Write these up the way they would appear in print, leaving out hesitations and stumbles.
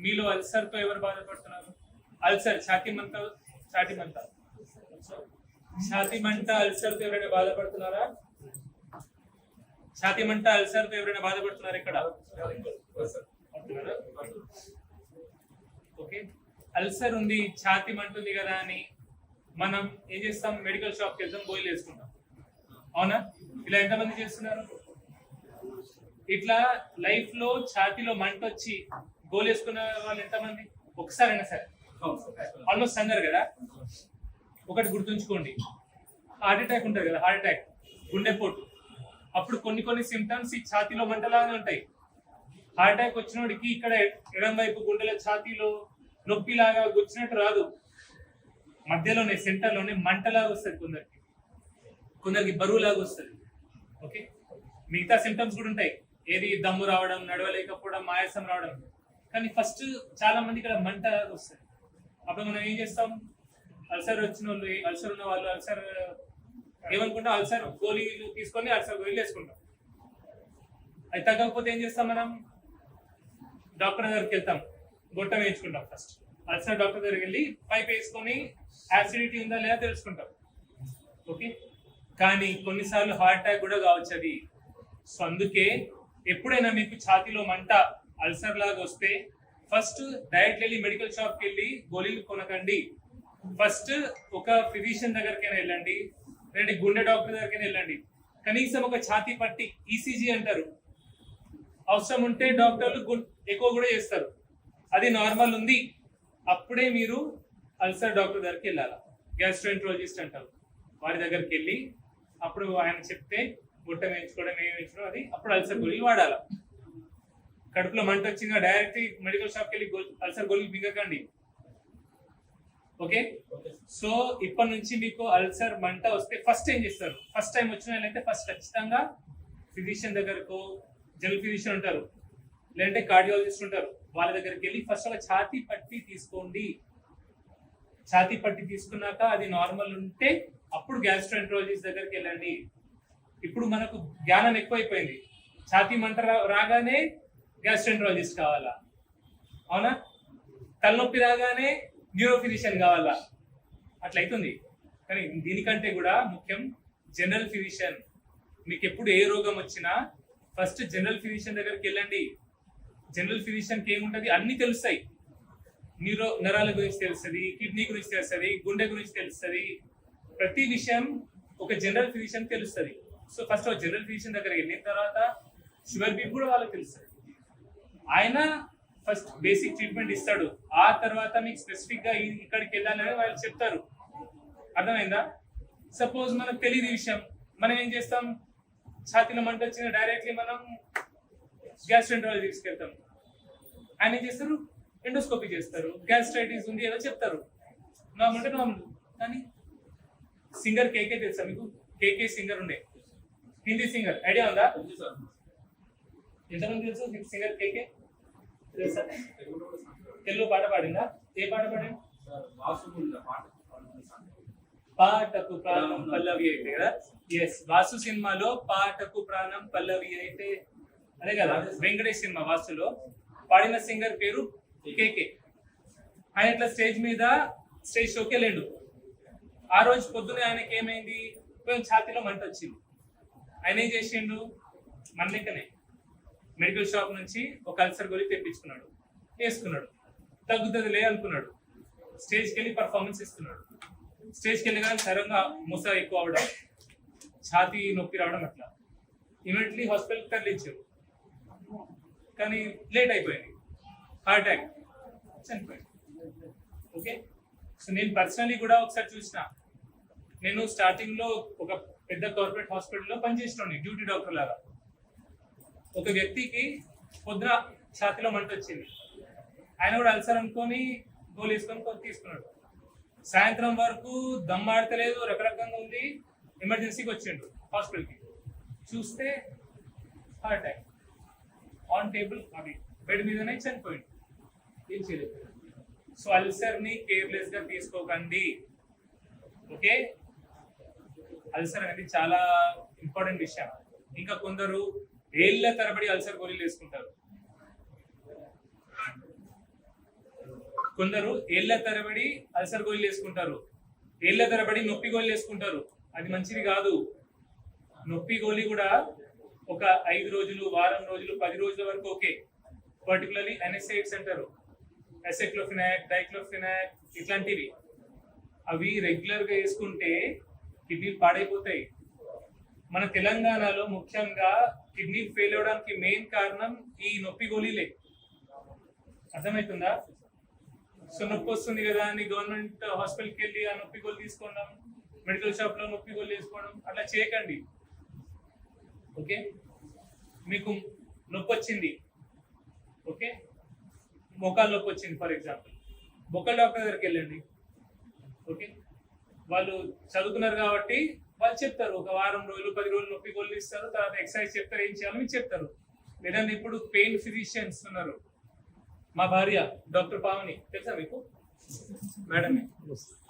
మీలో అల్సర్ తో ఎవరు బాధపడుతున్నారు? అల్సర్ ఛాతీ మంట అల్సర్ తో ఎవరైనా బాధపడుతున్నారా? ఛాతీ మంట అల్సర్ తో ఎవరైనా బాధపడుతున్నారా ఇక్కడ? ఓకే, అల్సర్ ఉంది, ఛాతీ మంట ఉంది కదా అని మనం ఏం చేస్తాం? మెడికల్ షాప్కి వెళ్తాం, గోళీలు వేసుకుంటాం. అవునా? ఇలా ఎంతమంది చేస్తున్నారు? ఇట్లా లైఫ్ లో ఛాతీలో మంట వచ్చి గోళీ వేసుకున్న వాళ్ళు ఎంతమంది? ఒకసారైనా సరే ఆల్మోస్ట్ అందరు కదా. ఒకటి గుర్తుంచుకోండి, హార్ట్ అటాక్ ఉంటుంది కదా, హార్ట్ అటాక్, గుండెపోటు, అప్పుడు కొన్ని సిమ్టమ్స్ ఈ ఛాతీలో మంటలాగానే ఉంటాయి. హార్ట్ అటాక్ వచ్చినోడికి ఇక్కడ ఎడం వైపు గుండెల ఛాతీలో నొప్పిలాగా వచ్చినట్టు రాదు, మధ్యలోనే సెంటర్లోనే మంటలాగా వస్తుంది, కొందరికి బరువులాగా వస్తుంది. ఓకే, మిగతా సిమ్టమ్స్ కూడా ఉంటాయి, ఏది దమ్ము రావడం, నడవలేకపోవడం, ఆయాసం రావడం. కానీ ఫస్ట్ చాలా మంది ఇక్కడ మంట వస్తుంది. అప్పుడు మనం ఏం చేస్తాం? అల్సర్ వచ్చిన వాళ్ళు, అల్సర్ ఉన్న వాళ్ళు అల్సర్ ఏమనుకుంటాం? అల్సర్ గోళీలు తీసుకొని అల్సర్ గోళీలు వేసుకుంటాం. అది తగ్గకపోతే ఏం చేస్తాం? మనం డాక్టర్ దగ్గరికి వెళ్తాం, గొట్టం వేయించుకుంటాం. ఫస్ట్ అల్సర్ డాక్టర్ దగ్గరికి వెళ్ళి పైప్ వేసుకొని యాసిడిటీ ఉందా లేదా తెలుసుకుంటాం. ఓకే, కానీ కొన్నిసార్లు హార్ట్ అటాక్ కూడా కావచ్చు అది. సో అందుకే ఎప్పుడైనా మీకు ఛాతీలో మంట అల్సర్ లాగా వస్తే ఫస్ట్ డైరెక్ట్ వెళ్ళి మెడికల్ షాప్కి వెళ్ళి గోళీలు కొనకండి. ఫస్ట్ ఒక ఫిజిషియన్ దగ్గరికైనా వెళ్ళండి, లేదంటే గుండె డాక్టర్ దగ్గరికైనా వెళ్ళండి. కనీసం ఒక ఛాతీ పట్టి, ఈసీజీ అంటారు, అవసరం ఉంటే డాక్టర్లు ఎక్కువ కూడా చేస్తారు. అది నార్మల్ ఉంది అప్పుడే మీరు అల్సర్ డాక్టర్ దగ్గరికి వెళ్ళాలి. గ్యాస్ట్రోఎంట్రాలజిస్ట్ అంటారు, వారి దగ్గరికి వెళ్ళి అప్పుడు ఆయన చెప్తే గుట్టం వేయించుకోవడం, వేయించడం, అది అప్పుడు అల్సర్ గోళీలు వాడాలి. కడుపులో మంట వచ్చిందా డైరెక్ట్ మెడికల్ షాప్కి వెళ్ళి అల్సర్ గోళీలు మింగకండి. ఓకే, సో ఇప్పటి నుంచి మీకు అల్సర్ మంట వస్తే ఫస్ట్ ఏం చేస్తారు? ఫస్ట్ టైం వచ్చిన వాళ్ళైతే ఫస్ట్ ఖచ్చితంగా ఫిజిషియన్ దగ్గరకు, జనరల్ ఫిజిషియన్ ఉంటారు, లేదంటే కార్డియాలజిస్ట్ ఉంటారు, వాళ్ళ దగ్గరికి వెళ్ళి ఫస్ట్ ఒక ఛాతీ పట్టి తీసుకోండి. ఛాతీ పట్టి తీసుకున్నాక అది నార్మల్ ఉంటే అప్పుడు గ్యాస్ట్రోఎంట్రాలజిస్ట్ దగ్గరికి వెళ్ళండి. ఇప్పుడు మనకు జ్ఞానం ఎక్కువైపోయింది, ఛాతీ మంట రాగానే గ్యాస్ట్రోఎంట్రాలజిస్ట్ కావాలా, అవునా? తలనొప్పి రాగానే న్యూరో ఫిజిషియన్ కావాలా, అట్లయితుంది. కానీ దీనికంటే కూడా ముఖ్యం జనరల్ ఫిజిషియన్. మీకు ఎప్పుడు ఏ రోగం వచ్చినా ఫస్ట్ జనరల్ ఫిజిషియన్ దగ్గరికి వెళ్ళండి. జనరల్ ఫిజిషియన్కి ఏముంటుంది? అన్ని తెలుస్తాయి. నరాల గురించి తెలుస్తుంది, కిడ్నీ గురించి తెలుస్తుంది, గుండె గురించి తెలుస్తుంది, ప్రతి విషయం ఒక జనరల్ ఫిజిషియన్ తెలుస్తుంది. సో ఫస్ట్ ఒక జనరల్ ఫిజిషియన్ దగ్గర వెళ్ళిన తర్వాత షుగర్ బీపీ కూడా వాళ్ళకి తెలుస్తుంది. ఆయన ఫస్ట్ బేసిక్ ట్రీట్మెంట్ ఇస్తాడు, ఆ తర్వాత మీకు స్పెసిఫిక్ గా ఇక్కడికి వెళ్ళాలని వాళ్ళు చెప్తారు. అర్థమైందా? సపోజ్ మనకు తెలియదు ఈ విషయం, మనం ఏం చేస్తాం? ఛాతీలో మంట వచ్చిన డైరెక్ట్లీ మనం గ్యాస్ట్రోఎంట్రాలజీ తీసుకెళ్తాం. ఆయన ఏం చేస్తారు? ఎండోస్కోపీ చేస్తారు, గ్యాస్ట్రైటిస్ ఉంది ఏదో చెప్తారు, నార్మల్ అంటే నార్మల్. కానీ సింగర్ కేకే తెలుసా మీకు? కేకే సింగర్ ఉండే, హిందీ సింగర్, ఐడియా ఉందా? ఎంతమంది తెలుసు సింగర్ కేకే? తెలుసా? తెలుగు పాట పాడిందా? ఏ పాట పాడింది? పాటకు ప్రాణం పల్లవి అయితే కదా. ఎస్, వాసు సినిమాలో పాటకు ప్రాణం పల్లవి అయితే అదే కదా, వెంకటేష్ సినిమా వాసులో పాడిన సింగర్ పేరు కేకే. ఆయన ఇట్లా స్టేజ్ మీద స్టేజ్ షోకి వెళ్ళాడు. ఆ రోజు పొద్దునే ఆయనకి ఏమైంది? కొంచెం ఛాతీలో మంట వచ్చింది. ఆయన ఏం చేసిండు? మన లెక్కనే మెడికల్ షాప్ నుంచి ఒక అల్సర్ గోళీ తెప్పించుకున్నాడు, వేసుకున్నాడు, తగ్గుతుంది లే అనుకున్నాడు. స్టేజ్కి వెళ్ళి పర్ఫార్మెన్స్ ఇస్తున్నాడు. స్టేజ్కి వెళ్ళి కానీ సడన్గా ముస ఎక్కువ అవడం, ఛాతీ నొప్పి రావడం, అట్లా ఇమీడియట్లీ హాస్పిటల్కి తరలించారు. కానీ లేట్ అయిపోయింది, హార్ట్ అటాక్, చనిపోయాడు. ఓకే, సో నేను పర్సనలీ కూడా ఒకసారి చూసిన. నేను స్టార్టింగ్ లో ఒక పెద్ద కార్పొరేట్ హాస్పిటల్లో పనిచేస్తున్నాను, డ్యూటీ డాక్టర్ లాగా. ఒక వ్యక్తికి పొద్దున ఛాతీలో మంట వచ్చింది, ఆయన కూడా అల్సర్ అనుకొని గోలు వేసుకొని తీసుకున్నాడు. సాయంత్రం వరకు దమ్ ఆడతలేదు, రకరకంగా ఉంది, ఎమర్జెన్సీకి వచ్చిండు హాస్పిటల్కి. చూస్తే హార్ట్ అటాక్, ఆన్ టేబుల్, అది బెడ్ మీదనే చనిపోయింది, ఏం చేయలేదు. సో అల్సర్ ని కేర్లెస్ గా తీసుకోకండి. ఓకే, అల్సర్ అనేది చాలా ఇంపార్టెంట్ విషయం. ఇంకా కొందరు ఏళ్ల తరబడి అల్సర్ గోళీలు వేసుకుంటారు. కొందరు ఏళ్ల తరబడి అల్సర్ గోళీలు వేసుకుంటారు, ఏళ్ల తరబడి నొప్పి గోళీలు వేసుకుంటారు. అది మంచిది కాదు. నొప్పి గోళీ కూడా ఒక 5 రోజులు, వారం రోజులు, 10 రోజుల వరకు ఓకే. పర్టికులర్లీ ఎన్ఎస్ఐడ్స్ అంటారు, ఎసెక్లోఫినాక్, డైక్లోఫినాక్, ఇట్లాంటివి. అవి రెగ్యులర్ గా వేసుకుంటే కిడ్నీలు పాడైపోతాయి. మన తెలంగాణలో ముఖ్యంగా కిడ్నీ ఫెయిల్ అవడానికి మెయిన్ కారణం ఈ నొప్పి గోళీలే. అర్థమవుతుందా? సో నొప్పి వస్తుంది కదా అని గవర్నమెంట్ హాస్పిటల్కి వెళ్ళి ఆ నొప్పి గోళీ తీసుకోవడం, మెడికల్ షాప్ లో నొప్పి గోళీ వేసుకోవడం అట్లా చేయకండి. ఓకే, మీకు నొప్పి వచ్చింది, ఓకే, మోకాలు నొప్పి వచ్చింది ఫర్ ఎగ్జాంపుల్, మోకాలు డాక్టర్ దగ్గరికి వెళ్ళండి. ఓకే, వాళ్ళు చదువుకున్నారు కాబట్టి వాళ్ళు చెప్తారు, ఒక వారం రోజులు 10 రోజులు నొప్పి గోళీలు ఇస్తారు, తర్వాత ఎక్సర్సైజ్ చెప్తారు, ఏం చేయాలో మీకు చెప్తారు. లేదంటే ఇప్పుడు పెయిన్ ఫిజిషియన్స్ ఉన్నారు. మా భార్య డాక్టర్ పావని తెలుసా మీకు? మేడం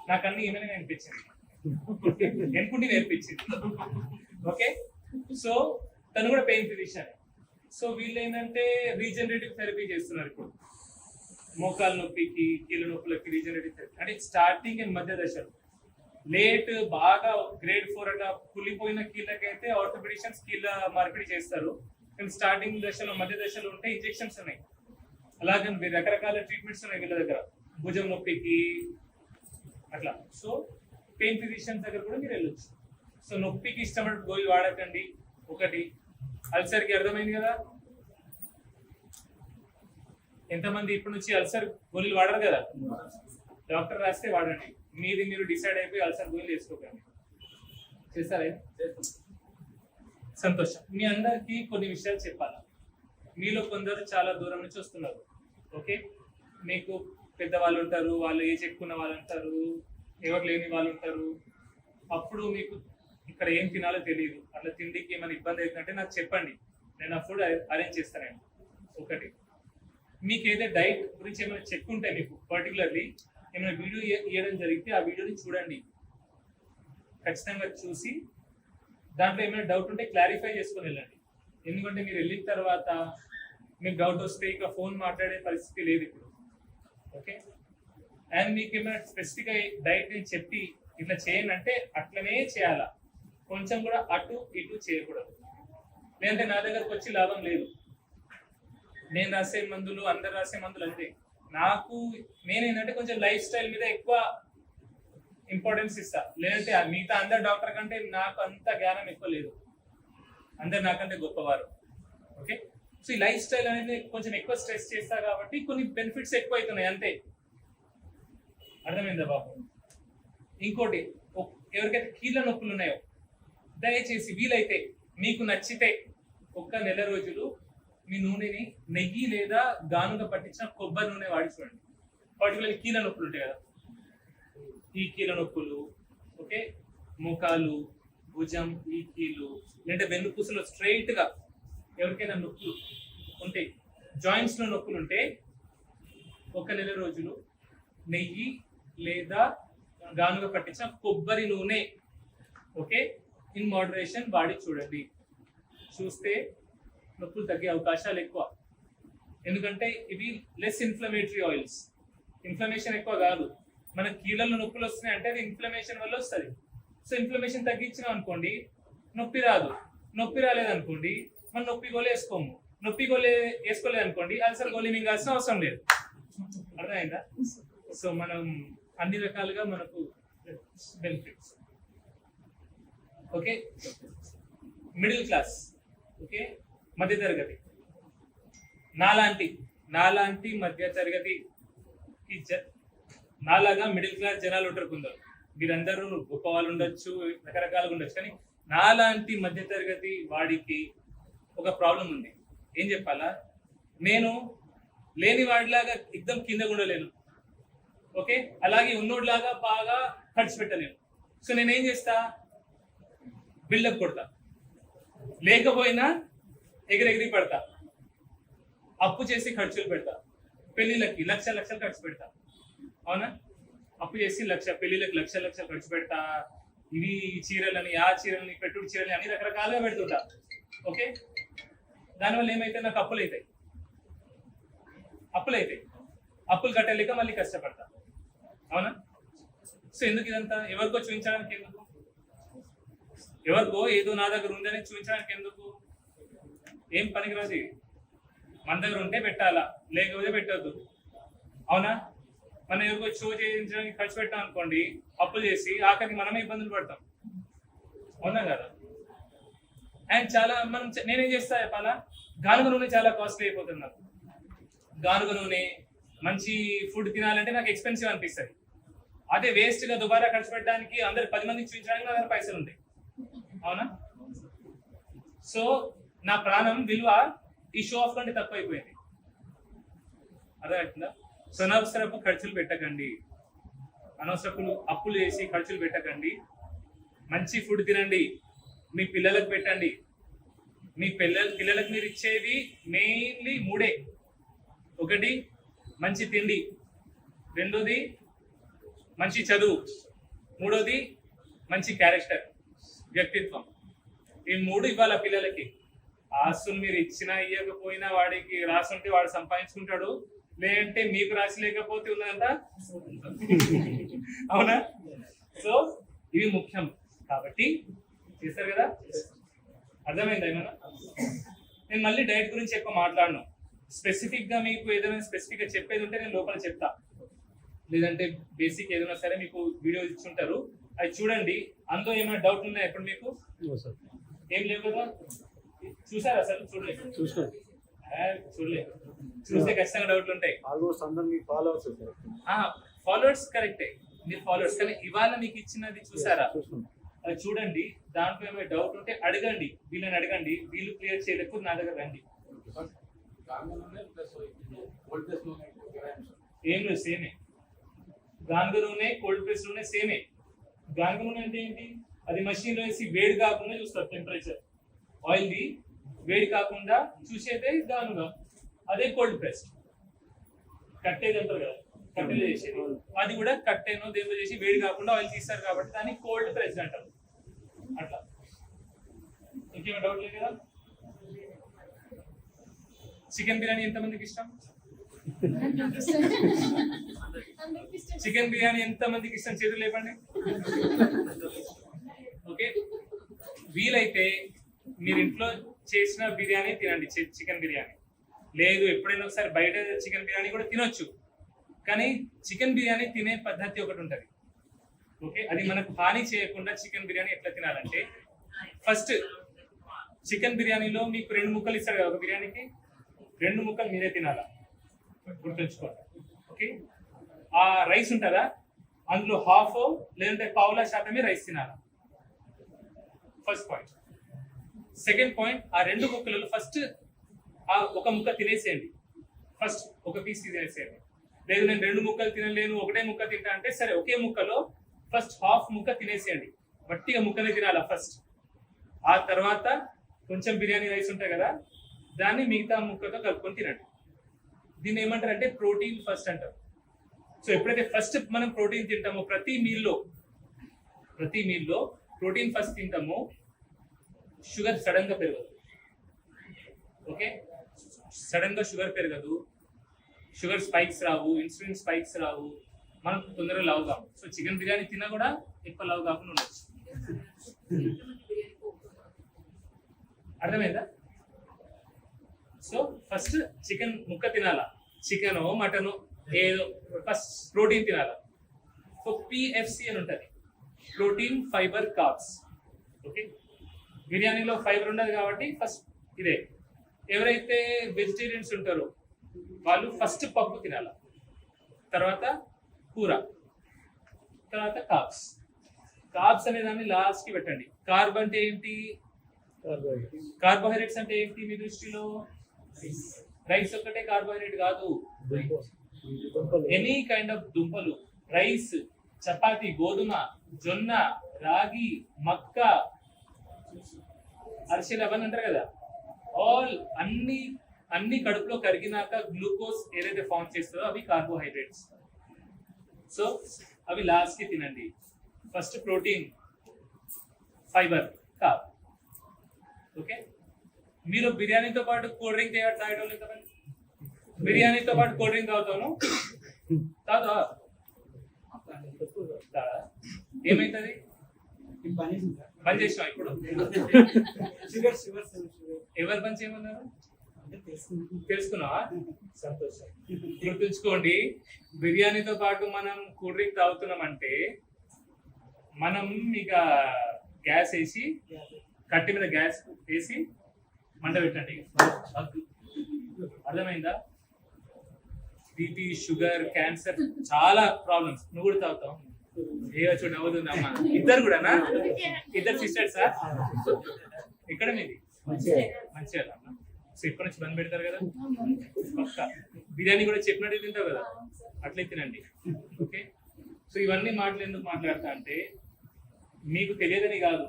నాకు అన్ని ఏమైనా నేర్పించింది, ఎన్కుంటే నేర్పించింది. ఓకే, సో తను కూడా పెయిన్ ఫిజిషియన్. సో వీళ్ళు ఏంటంటే రీజనరేటివ్ థెరపీ చేస్తున్నారు ఇప్పుడు. మోకాలు నొప్పికి, కీళ్ళ నొప్పులకి రీజనరేటివ్ థెరపీ. అంటే స్టార్టింగ్ అండ్ మధ్య దశలు. లేట్ బాగా గ్రేడ్ 4 అట్లా కుళ్ళిపోయిన కీళ్ళకైతే ఆర్థోపెడిషియన్స్ కీళ్ళ మార్పిడి చేస్తారు. కానీ స్టార్టింగ్ దశలో, మధ్య దశలో ఉంటే ఇంజెక్షన్స్ ఉన్నాయి. అలాగే రకరకాల ట్రీట్మెంట్స్ ఉన్నాయి వీళ్ళ దగ్గర, భుజం నొప్పికి అట్లా. సో పెయిన్ ఫిజిషియన్స్ దగ్గర కూడా మీరు వెళ్ళొచ్చు. సో నొప్పికి ఇష్టమైన గోళీలు వాడకండి. ఒకటి, అల్సర్కి అర్థమైంది కదా. ఎంతమంది ఇప్పటి నుంచి అల్సర్ గోళీలు వాడరు కదా? డాక్టర్ రాస్తే వాడండి. మీది మీరు డిసైడ్ అయిపోయి అల్సర్ గోళీలు వేసుకోకండి. చేస్తారా? సంతోషం. మీ అందరికి కొన్ని విషయాలు చెప్పాలా. మీలో కొందరు చాలా దూరం నుంచి వస్తున్నారు. ఓకే, మీకు పెద్దవాళ్ళు ఉంటారు, వాళ్ళు ఏజ్ ఎక్కువ వాళ్ళు ఉంటారు, ఎవరు లేని వాళ్ళు ఉంటారు. అప్పుడు మీకు ఇక్కడ ఏం తినాలో తెలియదు, అట్లా తిండికి ఏమైనా ఇబ్బంది అవుతుందంటే నాకు చెప్పండి, నేను ఆ ఫుడ్ అరేంజ్ చేస్తానండి. ఒకటి, మీకు ఏదైతే డైట్ గురించి ఏమైనా చెక్ ఉంటే, మీకు పర్టికులర్లీ ఏమైనా వీడియో ఇవ్వడం జరిగితే ఆ వీడియోని చూడండి, ఖచ్చితంగా చూసి దాంట్లో ఏమైనా డౌట్ ఉంటే క్లారిఫై చేసుకొని వెళ్ళండి. ఎందుకంటే మీరు వెళ్ళిన తర్వాత మీకు డౌట్ వస్తే ఇక ఫోన్ మాట్లాడే పరిస్థితి లేదు ఇప్పుడు. ఓకే, అండ్ మీకు ఏమైనా స్పెసిఫిక్ డైట్ నేను చెప్పి ఇట్లా చేయండి అంటే అట్లనే చేయాలా, కొంచెం కూడా అటు ఇటు చేయకూడదు. లేదంటే నా దగ్గరకు వచ్చి లాభం లేదు. నేను రాసే మందులు, అందరు రాసే మందులు అంతే. నాకు నేనేంటంటే కొంచెం లైఫ్ స్టైల్ మీద ఎక్కువ ఇంపార్టెన్స్ ఇస్తా. లేదంటే మిగతా అందరు డాక్టర్ కంటే నాకు అంత జ్ఞానం ఎక్కువ లేదు, అందరు నాకంటే గొప్పవారు. ఓకే, సో ఈ లైఫ్ స్టైల్ అనేది కొంచెం ఎక్కువ స్ట్రెస్ చేస్తా కాబట్టి కొన్ని బెనిఫిట్స్ ఎక్కువ అవుతున్నాయి అంతే. అర్థమైందా బాబు? ఇంకోటి, ఎవరికైతే కీళ్ళ నొప్పులు ఉన్నాయో దయచేసి వీలైతే మీకు నచ్చితే 1 నెల రోజులు మీ నూనెని నెయ్యి లేదా గానుగ పట్టించిన కొబ్బరి నూనె వాడి చూడండి. పర్టికులర్ కీళ్ళ నొప్పులు ఉంటాయి కదా, ఈ కీళ్ళ నొప్పులు, ఓకే, మోకాలు, భుజం, ఈ కీళ్ళు, లేదంటే వెన్నుపూసలో స్ట్రైట్ గా ఎవరికైనా నొప్పులు ఉంటే, జాయింట్స్ లో నొప్పులు ఉంటే 1 నెల రోజులు నెయ్యి లేదా గానుగ పట్టించిన కొబ్బరి నూనె, ఓకే, ఇన్ మోడరేషన్ వాడి చూడండి. చూస్తే నొప్పులు తగ్గే అవకాశాలు ఎక్కువ. ఎందుకంటే ఇవి లెస్ ఇన్ఫ్లమేటరీ ఆయిల్స్. ఇన్ఫ్లమేషన్ ఎక్కువ కాదు. మన కీళ్ళలో నొప్పులు వస్తున్నాయి అంటే అది ఇన్ఫ్లమేషన్ వల్ల వస్తుంది. సో ఇన్ఫ్లమేషన్ తగ్గించినాం అనుకోండి నొప్పి రాదు. నొప్పి రాలేదనుకోండి మనం నొప్పి గోళీ వేసుకోము. నొప్పి గోళీ వేసుకోలేదు అనుకోండి అల్సర్ గోళీ మింగాల్సిన అవసరం లేదు. అర్థమైందా? సో మనం అన్ని రకాలుగా మనకు benefits. Okay, middle class, okay, మధ్య తరగతి, నాలాంటి మధ్య తరగతి, నాలాగా మిడిల్ క్లాస్ జనాలు ఉంటారు కొందరు. మీరందరూ గొప్ప వాళ్ళు ఉండొచ్చు, రకరకాలుగా ఉండొచ్చు, కానీ నాలాంటి మధ్య తరగతి వాడికి ఒక ప్రాబ్లం ఉంది. ఏం చెప్పాలా? నేను లేని వాడిలాగా ఎక్దం కింద కూడా లేను, ఓకే, అలాగే ఉన్నోడిలాగా బాగా ఖర్చు పెట్టలేను. సో నేనేం చేస్తా? బిల్డప్ కొడతా, లేకపోయినా ఎగిరెగిరి పడతా, అప్పు చేసి ఖర్చులు పెడతా, పెళ్లిళ్ళకి లక్షలు ఖర్చు పెడతా. అవునా? అప్పు చేసి పెళ్లిళ్ళకి లక్షలు ఖర్చు పెడతా. ఇవి చీరలని, ఆ చీరలని, పెట్టుడు చీరలని అన్ని రకరకాలుగా పెడుతుంటా. ఓకే, దానివల్ల ఏమైతే నాకు అప్పులు అవుతాయి. అప్పులు కట్టలేక మళ్ళీ కష్టపడతా. అవునా? సో ఎందుకు ఇదంతా? ఎవరికో చూపించడానికి ఎందుకు? ఎవరికో ఏదో నా దగ్గర ఉందని చూపించడానికి ఎందుకు? ఏం పనికిరాదు ఇది. మన దగ్గర ఉంటే పెట్టాలా, లేకపోతే పెట్టద్దు. అవునా? మనం ఎవరికో షో చేయించడానికి ఖర్చు పెట్టాం అనుకోండి, అప్పులు చేసి ఆఖరికి మనమే ఇబ్బందులు పడతాం. అవునా కదా? అండ్ చాలా నేనేం చేస్తా చెప్పాలా, గానుగ నూనె చాలా కాస్ట్లీ అయిపోతుంది నాకు. గానుగ నూనె మంచి ఫుడ్ తినాలంటే నాకు ఎక్స్పెన్సివ్ అనిపిస్తుంది. అదే వేస్ట్ గా దుబారా ఖర్చు పెట్టడానికి అందరు 10 మందికి చూపించడానికి నా దగ్గర పైసలు ఉంటాయి. అవునా? సో నా ప్రాణం విలువ ఈ షో ఆఫ్ కంటే తక్కువ అయిపోయింది. అర్థమవుతుందా? సో అనవసరపు ఖర్చులు పెట్టకండి, అనవసరపు అప్పులు చేసి ఖర్చులు పెట్టకండి. మంచి ఫుడ్ తినండి, మీ పిల్లలకు పెట్టండి. మీ పిల్లలకు మీరు ఇచ్చేది మెయిన్లీ 3. ఒకటి మంచి తిండి, రెండోది మంచి చదువు, మూడోది మంచి క్యారెక్టర్, వ్యక్తిత్వం. ఈ 3 ఇవ్వాలి పిల్లలకి. ఆస్తులు మీరు ఇచ్చినా ఇవ్వకపోయినా వాడికి రాసి ఉంటే వాడు సంపాదించుకుంటాడు, లేదంటే మీకు రాసి లేకపోతే ఉన్నదంతా. అవునా? సో ఇవి ముఖ్యం కాబట్టి చేస్తారు కదా. అర్థమైందా ఏమన్నా? నేను మళ్ళీ డైట్ గురించి ఎక్కువ మాట్లాడను. స్పెసిఫిక్ గా మీకు ఏదైనా స్పెసిఫిక్ గా చెప్పేది ఉంటే నేను లోపల చెప్తా, లేదంటే బేసిక్ ఏదైనా సరే మీకు వీడియో ఇచ్చుంటారు, అది చూడండి. అందులో ఏమైనా డౌట్ ఉన్నాయా ఇప్పుడు మీకు? ఏం లేవు కదా? చూసారా అసలు? చూడలేదు. చూడలేదు. చూస్తే ఖచ్చితంగా డౌట్లు ఉంటాయి. ఫాలోవర్స్ కరెక్టే, మీరు ఫాలోవర్స్. కానీ ఇవాళ మీకు ఇచ్చినది చూసారా? అది చూడండి. దాంట్లో ఏమైనా డౌట్ ఉంటే అడగండి, వీళ్ళని అడగండి. వీళ్ళు క్లియర్ చేయలేకపోతే నా దగ్గర రండి. ఏం లేదు, సేమే. గానుగ నూనె, కోల్డ్ ప్రెస్ నూనె సేమే. గానుగ నూనె అంటే ఏంటి? అది మషిన్ లో వేసి వేడి కాకుండా చూస్తారు టెంపరేచర్. ఆయిల్ ది వేడి కాకుండా చూసేదే గానుగ. అదే కోల్డ్ ప్రెస్. కట్టేది అంటారు కదా, కట్టెలు చేసేది. అది కూడా కట్టెనో దేంతో చేసి వేడి కాకుండా ఆయిల్ తీస్తారు కాబట్టి దాన్ని కోల్డ్ ప్రెస్ అంటారు. అట్లా. ఇంకేమైనా డౌట్ లేదు కదా? చికెన్ బిర్యానీ ఎంతమందికి ఇష్టం? చికెన్ బిర్యానీ ఎంతమందికి ఇష్టం? చేతులు లేపండి. ఓకే, వీలైతే మీరు ఇంట్లో చేసిన బిర్యానీ తినండి, చికెన్ బిర్యానీ. లేదు ఎప్పుడైనా ఒకసారి బయట చికెన్ బిర్యానీ కూడా తినొచ్చు, కానీ చికెన్ బిర్యానీ తినే పద్ధతి ఒకటి ఉంటుంది. ఓకే, అది మనకు హాని చేయకుండా చికెన్ బిర్యానీ ఎట్లా తినాలంటే, ఫస్ట్ చికెన్ బిర్యానీలో మీకు 2 ముక్కలు ఇస్తాడు కదా ఒక బిర్యానీకి, 2 ముక్కలు మీరే తినాలా, గుర్తుంచుకోండి. ఓకే, ఆ రైస్ ఉంటుందా అందులో హాఫ్ లేదంటే పావులా శాతమే రైస్ తినాలా. First point. సెకండ్ పాయింట్, ఆ 2 ముక్కలలో ఫస్ట్ ఆ ఒక ముక్క తినేసేయండి. ఫస్ట్ ఒక పీస్ తినేసేయండి. లేదు నేను 2 ముక్కలు తినలేను, ఒకటే ముక్క తింటా అంటే సరే, ఒకే ముక్కలో ఫస్ట్ హాఫ్ ముక్క తినేసేయండి. వట్టిగా ముక్కనే తినాలా ఫస్ట్. ఆ తర్వాత కొంచెం బిర్యానీ రైస్ ఉంటాయి కదా, దాన్ని మిగతా ముక్కతో కలుపుకొని తినండి. దీన్ని ఏమంటారు అంటే ప్రోటీన్ ఫస్ట్ అంటారు. సో ఎప్పుడైతే ఫస్ట్ మనం ప్రోటీన్ తింటామో, ప్రతి మీల్లో ప్రోటీన్ ఫస్ట్ తింటామో, షుగర్ సడన్ గా పెరగదు. ఓకే, సడన్ గా షుగర్ పెరగదు, షుగర్ స్పైక్స్ రావు, ఇన్సులిన్ స్పైక్స్ రావు, మనం తొందరగా లావు కావు. సో చికెన్ బిర్యానీ తిన్నా కూడా ఎక్కువ లావు కాకుండా ఉండొచ్చు. అర్థమైందా? సో ఫస్ట్ చికెన్ ముక్క తినాలా, చికెన్ మటన్ ఏదో, ఫస్ట్ ప్రోటీన్ తినాలా. సో పిఎఫ్సి అని ఉంటుంది, ప్రోటీన్ ఫైబర్ కార్బ్స్. ఓకే, బిర్యానీలో ఫైబర్ ఉండదు కాబట్టి ఫస్ట్ ఇదే. ఎవరైతే వెజిటేరియన్స్ ఉంటారో వాళ్ళు ఫస్ట్ పప్పు తినాల, తర్వాత కూర, తర్వాత కార్బ్స్ అనే దాన్ని లాస్ట్ కి పెట్టండి. కార్బ్ అంటే ఏంటి? కార్బోహైడ్రేట్స్ అంటే ఏంటి మీ దృష్టిలో? రైస్ ఒక్కటే కార్బోహైడ్రేట్ కాదు, ఎనీ కైండ్ ఆఫ్ దుంపలు, రైస్, చపాతి, గోధుమ, జొన్న, రాగి, మక్క, అరిసెలు అవన్నీ అంటారు కదా, ఆల్ అన్ని కడుపులో కరిగినాక గ్లూకోజ్ ఏదైతే ఫామ్ చేస్తుందో అవి కార్బోహైడ్రేట్స్. సో అవి లాస్ట్ కి తినండి. First protein, fibre, carb. Okay, మీరు బిర్యానీతో పాటు కూల్ డ్రింక్ తాగడం లేదు. బిర్యానీతో పాటు కూల్ డ్రింక్ తాగుతాను, కాదా ఏమైతుంది బంద్ చేసినావు ఇప్పుడు ఎవరు బంద్ చేయమన్నారు తెలుసుకున్నావా సంతోషం గుర్తుంచుకోండి బిర్యానీతో పాటు మనం కూల్ డ్రింక్ తాగుతున్నామంటే మనం ఇక గ్యాస్ వేసి కట్టె మీద గ్యాస్ వేసి మంట పెట్టండి అర్థమైందా బీపీ షుగర్ క్యాన్సర్ చాలా ప్రాబ్లమ్స్ నువ్వు కూడా తాగుతావు ఏ చూడు నవ్వుతుంది అమ్మ ఇద్దరు కూడానా ఇద్దరు సిస్టర్సా ఎక్కడ మీది మంచిగా అమ్మ సో ఇప్పటి నుంచి బంద్ పెడతారు కదా పక్కా బిర్యానీ కూడా చెప్పినట్టు తింటావు కదా అట్లే తినండి ఓకే సో ఇవన్నీ మాటలు ఎందుకు మాట్లాడతా అంటే మీకు తెలియదని కాదు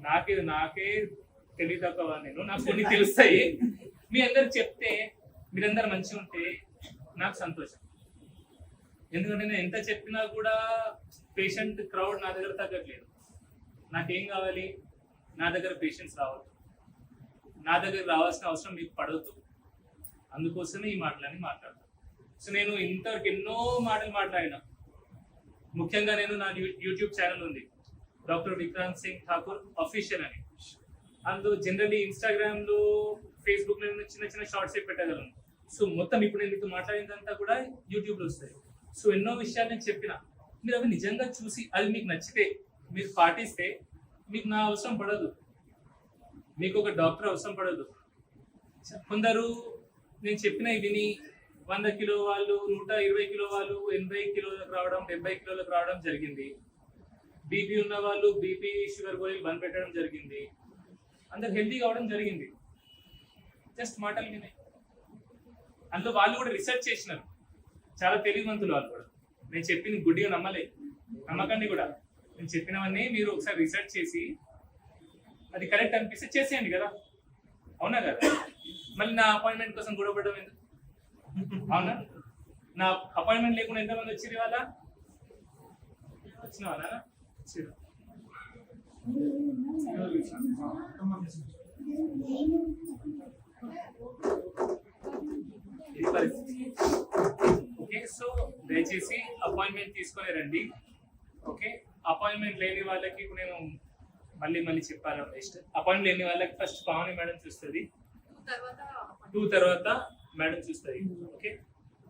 నాకే తెలియ తక్కువ నేను నాకు కొన్ని తెలుస్తాయి మీ అందరు చెప్తే మీరందరు మంచిగా ఉంటే నాకు సంతోషం ఎందుకంటే నేను ఎంత చెప్పినా కూడా పేషెంట్ క్రౌడ్ నా దగ్గర తగ్గట్లేదు నాకేం కావాలి నా దగ్గర పేషెంట్స్ రావద్దు నా దగ్గర రావాల్సిన అవసరం మీకు పడవద్దు అందుకోసమే ఈ మాటలన్నీ మాట్లాడతాను సో నేను ఇంతవరకు ఎన్నో మాటలు మాట్లాడినా ముఖ్యంగా నేను నా యూట్యూబ్ ఛానల్ ఉంది డాక్టర్ విక్రాంత్ సింగ్ ఠాకూర్ అఫీషియల్ అని అందులో జనరల్లీ ఇన్స్టాగ్రామ్ లో ఫేస్బుక్ లో చిన్న చిన్న షార్ట్స్ పెట్టగలను సో మొత్తం ఇప్పుడు నేను మీతో మాట్లాడినంతా కూడా యూట్యూబ్ లో వస్తాయి సో ఎన్నో విషయాలు నేను చెప్పిన మీరు అవి నిజంగా చూసి అది మీకు నచ్చితే మీరు పాటిస్తే మీకు నా అవసరం పడదు మీకు ఒక డాక్టర్ అవసరం పడదు కొందరు నేను చెప్పిన విని 100 కిలో వాళ్ళు 120 కిలో వాళ్ళు 80 కిలోలకు రావడం 70 కిలోలకు రావడం జరిగింది బీపీ ఉన్న వాళ్ళు బీపీ షుగర్ గోళీలు బంద్ పెట్టడం జరిగింది అందరు హెల్తీ కావడం జరిగింది జస్ట్ మాటలు వినాయి అందులో వాళ్ళు కూడా రీసెర్చ్ చేసినారు చాలా తెలివిమంతులు వాళ్ళు కూడా నేను చెప్పింది గుడ్డిగా నమ్మకండి కూడా నేను చెప్పినవన్నీ మీరు ఒకసారి రీసెర్చ్ చేసి అది కరెక్ట్ అనిపిస్తే చేసేయండి కదా అవునా కదా మళ్ళీ నా అపాయింట్మెంట్ కోసం గొడవపడడం ఎందుకు అవునా నా అపాయింట్మెంట్ లేకుండా ఎంతమంది వచ్చింది వాళ్ళ వచ్చిన వాళ్ళ ఓకే సో దయచేసి అపాయింట్మెంట్ తీసుకొని రండి ఓకే అపాయింట్మెంట్ లేని వాళ్ళకి ఇప్పుడు నేను మళ్ళీ చెప్పాలి నెక్స్ట్ అపాయింట్మెంట్ లేని వాళ్ళకి ఫస్ట్ పావని మేడం చూస్తుంది 2 తర్వాత మేడం చూస్తుంది ఓకే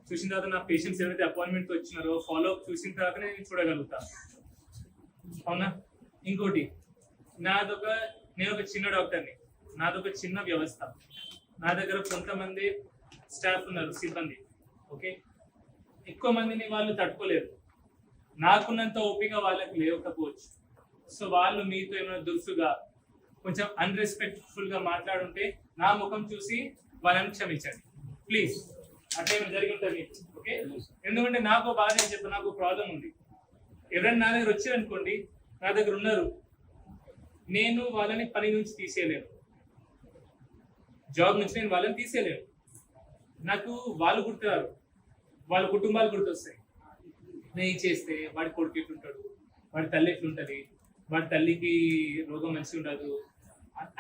చూసిన తర్వాత నా పేషెంట్స్ ఎవరైతే అపాయింట్మెంట్ వచ్చినారో ఫాలో అప్ చూసిన తర్వాత నేను చూడగలుగుతా అవునా ఇంకోటి నేను ఒక చిన్న డాక్టర్ని నాదొక చిన్న వ్యవస్థ నా దగ్గర కొంతమంది స్టాఫ్ ఉన్నారు సిబ్బంది ఓకే ఎక్కువ మందిని వాళ్ళు తట్టుకోలేరు నాకున్నంత ఓపిక వాళ్ళకి లేకపోవచ్చు సో వాళ్ళు మీతో ఏమైనా దురుసుగా కొంచెం అన్రెస్పెక్ట్ఫుల్ గా మాట్లాడుంటే నా ముఖం చూసి వాళ్ళని క్షమించండి ప్లీజ్ అట్లా ఏమైనా జరిగి ఉంటుంది ఓకే ఎందుకంటే నాకు బాధ అని చెప్పి నాకు ప్రాబ్లం ఉంది ఎవరైనా నా దగ్గర వచ్చారనుకోండి నా దగ్గర ఉన్నారు నేను వాళ్ళని పని నుంచి తీసేయలేను జాబ్ నుంచి నేను వాళ్ళని తీసేయలేను నాకు వాళ్ళు గుర్తురారు వాళ్ళ కుటుంబాలు గుర్తొస్తాయి నేను చేస్తే వాడి కొడుకు ఎట్లుంటాడు వాడి తల్లి ఎట్లుంటుంది వాడి తల్లికి రోగం మంచిగా ఉండదు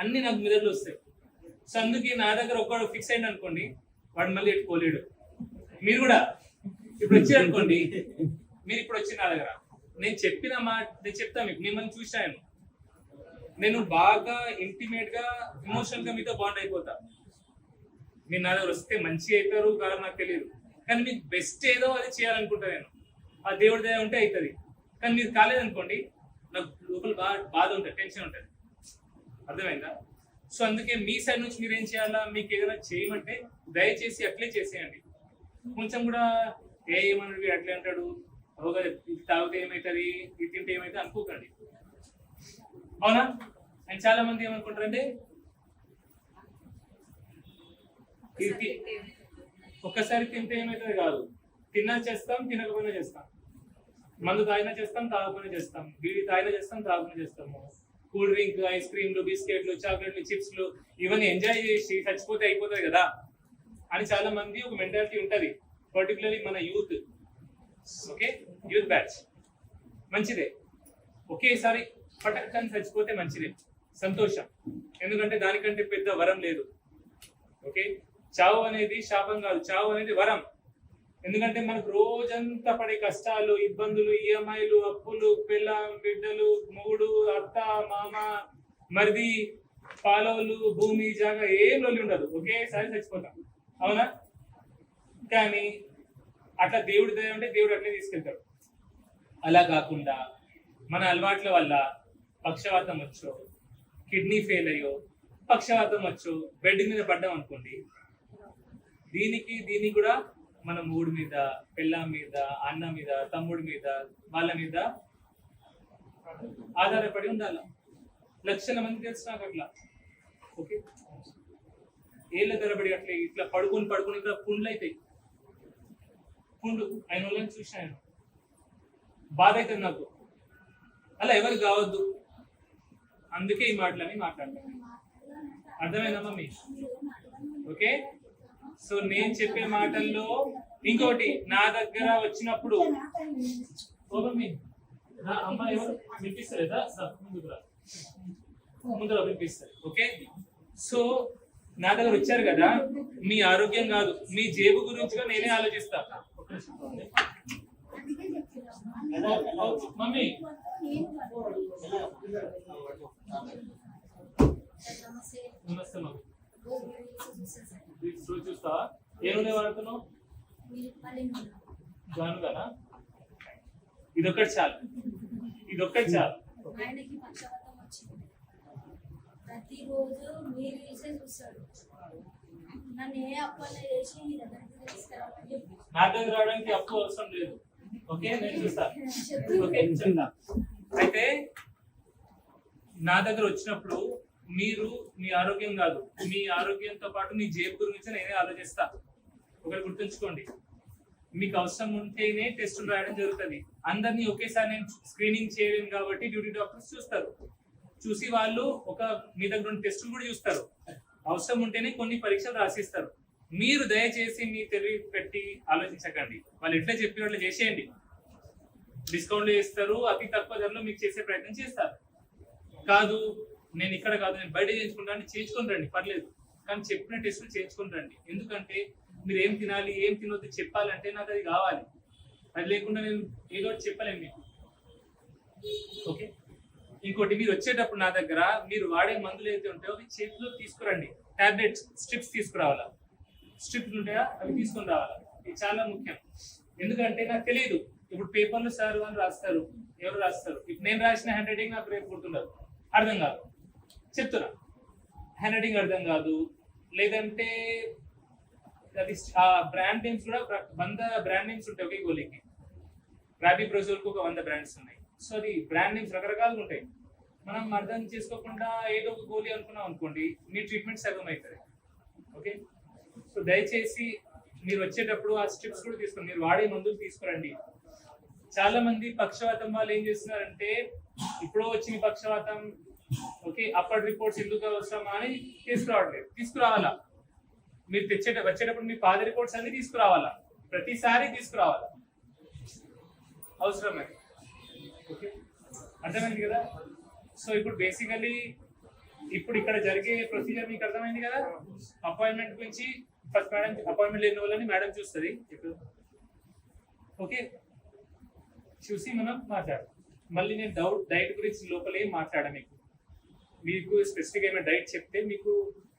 అన్ని నాకు మెదడులు వస్తాయి సో అందుకే నా దగ్గర ఒక్కడు ఫిక్స్ అయింది అనుకోండి వాడు మళ్ళీ ఎట్టుకోలేడు మీరు కూడా ఇప్పుడు వచ్చారనుకోండి మీరు ఇప్పుడు వచ్చి నా దగ్గర నేను చెప్పిన మాట నేను చెప్తాను మీకు మిమ్మల్ని చూశాను నేను బాగా ఇంటిమేట్ గా ఎమోషనల్ గా మీతో బాండ్ అయిపోతా మీరు నా దగ్గర వస్తే మంచి అవుతారు కాదు నాకు తెలియదు కానీ మీకు బెస్ట్ ఏదో అది చేయాలనుకుంటా నేను ఆ దేవుడి దయ ఉంటే అవుతుంది కానీ మీరు కాలేదనుకోండి నాకు లోపల బాధ ఉంటుంది టెన్షన్ ఉంటుంది అర్థమైందా సో అందుకే మీ సైడ్ నుంచి మీరు ఏం చేయాలా మీకు ఏదైనా చేయమంటే దయచేసి అట్లే చేసేయండి కొంచెం కూడా ఏమన్నాడు అట్లే అంటాడు ఇది తాగితే ఏమవుతుంది ఇది తింటే ఏమైతే అనుకోకండి అవునా అండ్ చాలా మంది ఏమనుకుంటారంటే ఇది ఒక్కసారి తింటే ఏమవుతుంది కాదు తిన్నా చేస్తాం తినకపోయినా చేస్తాం మందు తాగినా చేస్తాం తాగకపోయినా చేస్తాం బీడీ తాగినా చేస్తాం తాగకపోయినా చేస్తాము కూల్ డ్రింక్ ఐస్ క్రీమ్లు బిస్కెట్లు చాక్లెట్లు చిప్స్లు ఇవన్నీ ఎంజాయ్ చేసి చచ్చిపోతే అయిపోతుంది కదా అని చాలా మంది ఒక మెంటాలిటీ ఉంటుంది పర్టికులర్లీ మన యూత్ ఓకే యూత్ బ్యాచ్ మంచిదే ఒకేసారి పటక్కని చచ్చిపోతే మంచిదే సంతోషం ఎందుకంటే దానికంటే పెద్ద వరం లేదు ఓకే చావు అనేది శాపం కాదు చావు అనేది వరం ఎందుకంటే మనకు రోజంతా పడే కష్టాలు, ఇబ్బందులు, ఈఎంఐలు, అప్పులు, పిల్లం, బిడ్డలు, మూడు, అత్త, మామ, మరిది, పాలోళ్ళు, భూమి, జాగా ఏం లొల్లి ఉండదు, ఒకేసారి చచ్చిపోతాం. అవునా? కానీ అట్లా దేవుడి దయ ఉంటే దేవుడు అట్లే తీసుకెళ్తాడు. అలా కాకుండా మన అలవాట్ల వల్ల పక్షవాతం వచ్చో, కిడ్నీ ఫెయిల్ అయ్యో, పక్షవాతం వచ్చో బెడ్ మీద పడ్డాం అనుకోండి, దీనికి కూడా మన మూడు మీద, పిల్లం మీద, అన్న మీద, తమ్ముడి మీద, వాళ్ళ మీద ఆధారపడి ఉండాలి. లక్షల మంది తెలుసు నాకు అట్లా. ఓకే, ఏళ్ళ తరబడి అట్లా ఇట్లా పడుకుని ఇట్లా పుండ్లు అవుతాయి. పుండ్లు ఆయన వాళ్ళని చూసాను, బాధ అవుతుంది నాకు. అలా ఎవరు కావద్దు, అందుకే ఈ మాటలని మాట్లాడతాను. అర్థమైందా మమ్మీ? ఓకే, సో నేను చెప్పే మాటల్లో ఇంకోటి, నా దగ్గర వచ్చినప్పుడు అమ్మాయి ఎవరు వినిపిస్తలేదా? ముందుగా వినిపిస్తారు. ఓకే, సో నా దగ్గర వచ్చారు కదా, మీ ఆరోగ్యం కాదు, మీ జేబు గురించి నేనే ఆలోచిస్తా. మమ్మీ నమస్తే మమ్మీ. చూస్తావా? ఏ నూనె వాడుతున్నావు? జానుగానా? ఇదొక్కటి చాలు, ఇదొక్కటి చాలు. ప్రతిరోజు మీరు చేసే చూస్తాడు, నన్ను ఏ అప్పన్న చేసి మీ దగ్గరికి తీసుకురామని చెప్పి. నా దగ్గర రావడానికి అప్పు అవసరం లేదు. ఓకే, నేను చూస్తాను. ఓకే, చెప్తా. అయితే నా దగ్గర వచ్చినప్పుడు మీరు మీ ఆరోగ్యం కాదు, మీ ఆరోగ్యంతో పాటు మీ జేబు గురించి నేనే ఆలోచిస్తా. ఒకటి గుర్తుంచుకోండి, మీకు అవసరం ఉంటేనే టెస్టులు రాయడం జరుగుతుంది. అందరినీ ఒకేసారి నేను స్క్రీనింగ్ చేయలేను కాబట్టి డ్యూటీ డాక్టర్స్ చూస్తారు. చూసి వాళ్ళు మీ దగ్గర ఉన్న టెస్టులు కూడా చూస్తారు. అవసరం ఉంటేనే కొన్ని పరీక్షలు రాసిస్తారు. మీరు దయచేసి మీ తెలివి పెట్టి ఆలోచించకండి. వాళ్ళు ఎట్లా చెప్పి అట్లా చేసేయండి. డిస్కౌంట్లు చేస్తారు, అతి తక్కువ ధరలో మీకు చేసే ప్రయత్నం చేస్తారు. కాదు నేను ఇక్కడ కాదు, నేను బయట చేయించుకుంటాను, చేయించుకొని రండి, పర్లేదు. కానీ చెప్పిన టెస్టులు చేయించుకొని రండి. ఎందుకంటే మీరు ఏం తినాలి, ఏం తినొద్దు చెప్పాలంటే నాకు అది కావాలి. అది లేకుండా నేను ఏదో ఒకటి చెప్పలేను మీకు. ఓకే, ఇంకోటి, మీరు వచ్చేటప్పుడు నా దగ్గర మీరు వాడే మందులు అయితే ఉంటాయో అవి చేతిలో తీసుకురండి. Tablets, strips తీసుకురావాలా. స్ట్రిప్స్ ఉంటాయా అవి తీసుకొని రావాలా. ఇది చాలా ముఖ్యం. ఎందుకంటే నాకు తెలియదు, ఇప్పుడు పేపర్లు సార్ వాళ్ళు రాస్తారు, ఎవరు రాస్తారు. ఇప్పుడు నేను రాసిన హ్యాండ్ రైటింగ్ నాకు రేపు గుర్తుండదు, అర్థం కాదు. చెప్తున్నా, హ్యాండ్ రైటింగ్ అర్థం కాదు. లేదంటే అది బ్రాండ్ నేమ్స్ కూడా 100 బ్రాండ్ నేమ్స్ ఉంటాయి ఒకే గోళీకి. రాబీ బ్రోజోల్కి ఒక 100 బ్రాండ్స్ ఉన్నాయి. సో అది బ్రాండ్ నేమ్స్ రకరకాలుగా ఉంటాయి. మనం అర్థం చేసుకోకుండా ఏదో ఒక గోళీ అనుకున్నాం అనుకోండి, మీ ట్రీట్మెంట్ సగం అవుతుంది. ఓకే, సో దయచేసి మీరు వచ్చేటప్పుడు ఆ స్ట్రిప్స్ కూడా తీసుకోండి, మీరు వాడే మందులు తీసుకురండి. చాలా మంది పక్షవాతం వాళ్ళు ఏం చేస్తున్నారంటే, ఇప్పుడు వచ్చిన పక్షవాతం, ఓకే, అప్పటి రిపోర్ట్స్ ఎందుకు అవసరమా అని తీసుకురావట్లేదు. తీసుకురావాలా. మీరు వచ్చేటప్పుడు మీ పాత రిపోర్ట్స్ అన్ని తీసుకురావాలా, ప్రతిసారి తీసుకురావాలా, అవసరమే. ఓకే, అర్థమైంది కదా? సో ఇప్పుడు బేసికలీ ఇప్పుడు ఇక్కడ జరిగే ప్రొసీజర్ మీకు అర్థమైంది కదా. అపాయింట్మెంట్ గురించి ఫస్ట్ మేడం, అపాయింట్మెంట్ లేని వాళ్ళని మేడం చూస్తుంది. ఓకే, చూసి మనం మాట్లాడాలి. మళ్ళీ నేను డైట్ గురించి లోపలే మాట్లాడా. మీకు స్పెసిఫిక్ ఏమైనా డైట్ చెప్తే మీకు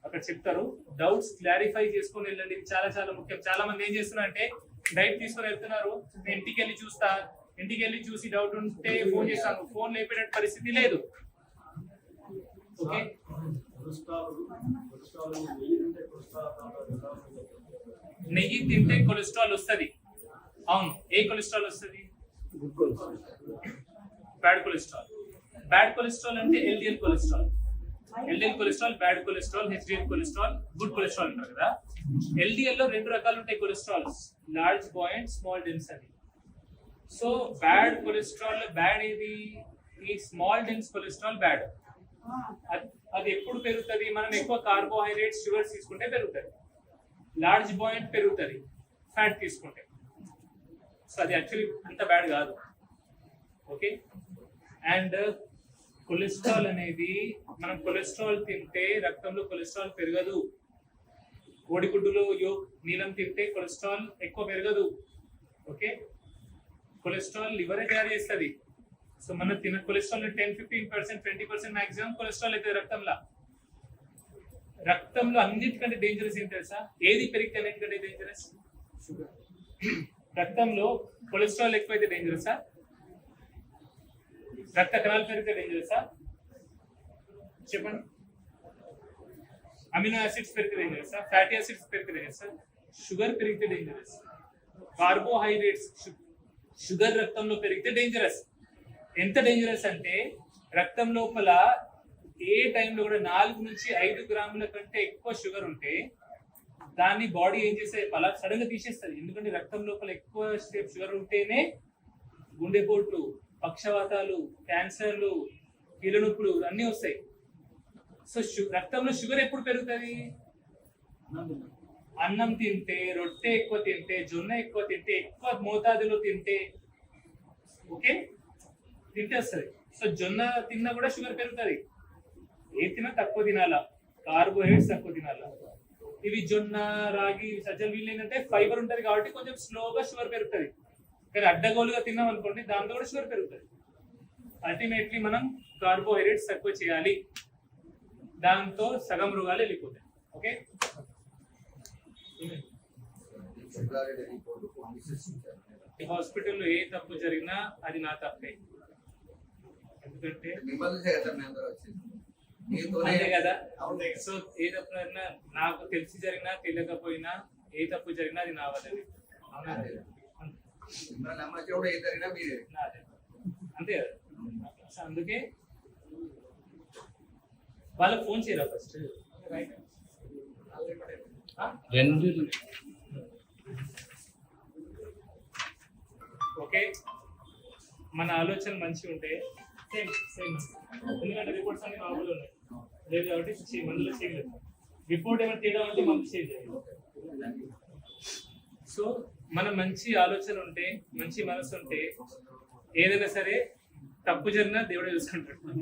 అక్కడ చెప్తారు. డౌట్స్ క్లారిఫై చేసుకొని వెళ్ళండి, ఇది చాలా చాలా ముఖ్యం. చాలా మంది ఏం చేస్తున్నారు అంటే డైట్ తీసుకొని వెళ్తున్నారు, నేను ఇంటికి వెళ్ళి చూస్తా, ఇంటికి వెళ్ళి చూసి డౌట్ ఉంటే ఫోన్ చేస్తాను, ఫోన్ లేపే పరిస్థితి లేదు. ఓకే, నెయ్యి తింటే కొలెస్ట్రాల్ వస్తుంది. అవును, ఏ కొలెస్ట్రాల్ వస్తుంది? Bad cholesterol. బ్యాడ్ కొలెస్ట్రాల్ అంటే LDL cholesterol. LDL cholesterol, bad cholesterol, HDL cholesterol, good cholesterol అంటారు కదా. ఎల్డిఎల్ లో 2 రకాలు ఉంటాయి cholesterols, large buoyant, small dense అని. సో బ్యాడ్ కొలెస్ట్రాల్ బ్యాడ్ ఏది? ఈ స్మాల్ డెన్స్ కొలెస్ట్రాల్ బ్యాడ్. అది ఎప్పుడు పెరుగుతుంది? మనం ఎక్కువ కార్బోహైడ్రేట్స్, షుగర్స్ తీసుకుంటే పెరుగుతుంది. లార్జ్ బాయింట్ పెరుగుతుంది ఫ్యాట్ తీసుకుంటే. సో అది యాక్చువల్లీ అంత బ్యాడ్ కాదు. ఓకే, అండ్ కొలెస్ట్రాల్ అనేది, మనం కొలెస్ట్రాల్ తింటే రక్తంలో కొలెస్ట్రాల్ పెరగదు. కోడిగుడ్డులో నీలం తింటే కొలెస్ట్రాల్ ఎక్కువ పెరగదు. ఓకే, కొలెస్ట్రాల్ లివరే తయారు చేస్తుంది. సో మనం తిన కొలెస్ట్రాల్ 10-15%, 20% మాక్సిమం కొలెస్ట్రాల్ అవుతుంది రక్తంలో. రక్తంలో అన్నిటికంటే డేంజరస్ ఏం తెలుసా? ఏది పెరిగితే అన్నిటికంటే డేంజరస్? రక్తంలో కొలెస్ట్రాల్ ఎక్కువైతే డేంజరసా? రక్త కణాలు పెరిగితే డేంజరసా? చెప్పండి. అమినో యాసిడ్స్ పెరిగితే డేంజరసా? ఫ్యాటీ యాసిడ్స్ పెరిగితే డేంజరసా? షుగర్ పెరిగితే డేంజరస్. కార్బోహైడ్రేట్స్, షుగర్ రక్తంలో పెరిగితే డేంజరస్. ఎంత డేంజరస్ అంటే రక్తం లోపల ఏ టైంలో కూడా 4 నుంచి 5 గ్రాముల కంటే ఎక్కువ షుగర్ ఉంటే దాన్ని బాడీ ఏం చేస్తే అలా సడన్ గా తీసేస్తుంది. ఎందుకంటే రక్తం లోపల ఎక్కువ సేపు షుగర్ ఉంటేనే గుండెపోట్లు, పక్షవాతాలు, క్యాన్సర్లు, కీళ్ళ నొప్పులు అన్నీ వస్తాయి. సో రక్తంలో షుగర్ ఎప్పుడు పెరుగుతుంది? అన్నం తింటే, రొట్టె ఎక్కువ తింటే, జొన్న ఎక్కువ తింటే, ఎక్కువ మోతాదులో తింటే, ఓకే తింటే వస్తుంది. సో జొన్న తిన్నా కూడా షుగర్ పెరుగుతుంది. ఏ తిన్నా తక్కువ తినాలా, కార్బోహైడ్రేట్స్ తక్కువ తినాలా. ఇవి జొన్న, రాగి, సజ్జలు వీళ్ళు ఏంటంటే ఫైబర్ ఉంటుంది కాబట్టి కొంచెం స్లోగా షుగర్ పెరుగుతుంది. కానీ అడ్డగోలుగా తిన్నాం అనుకోండి దాంతో కూడా షుగర్ పెరుగుతుంది. అల్టిమేట్లీ మనం కార్బోహైడ్రేట్స్ తక్కువ చేయాలి, దాంతో సగం రోగాలు వెళ్ళిపోతాయి. ఓకే, హాస్పిటల్లో ఏ తప్పు జరిగినా అది నా తప్పే. ఎందుకంటే అంతే కదా. సో ఏ తప్పు జరిగినా, నాకు తెలిసి జరిగినా తెలియకపోయినా ఏ తప్పు జరిగినా అది నా వల్లనే. అంతే కదా. సో అందుకే వాళ్ళకి ఫోన్ చేయరా ఫస్ట్. ఓకే, మన ఆలోచన మంచిగా ఉంటే సేమ్ సేమ్. ఎందుకంటే రిపోర్ట్స్ అన్ని నార్మల్ ఉన్నాయి లేదు కాబట్టి మందులు చేయలేదు. రిపోర్ట్ ఏమైనా తేడా ఉంటే మందు చేయలేదు. సో మన మంచి ఆలోచన ఉంటే, మంచి మనసు ఉంటే ఏదైనా సరే తప్పు జరిగినా దేవుడే చూసుకుంటాడు.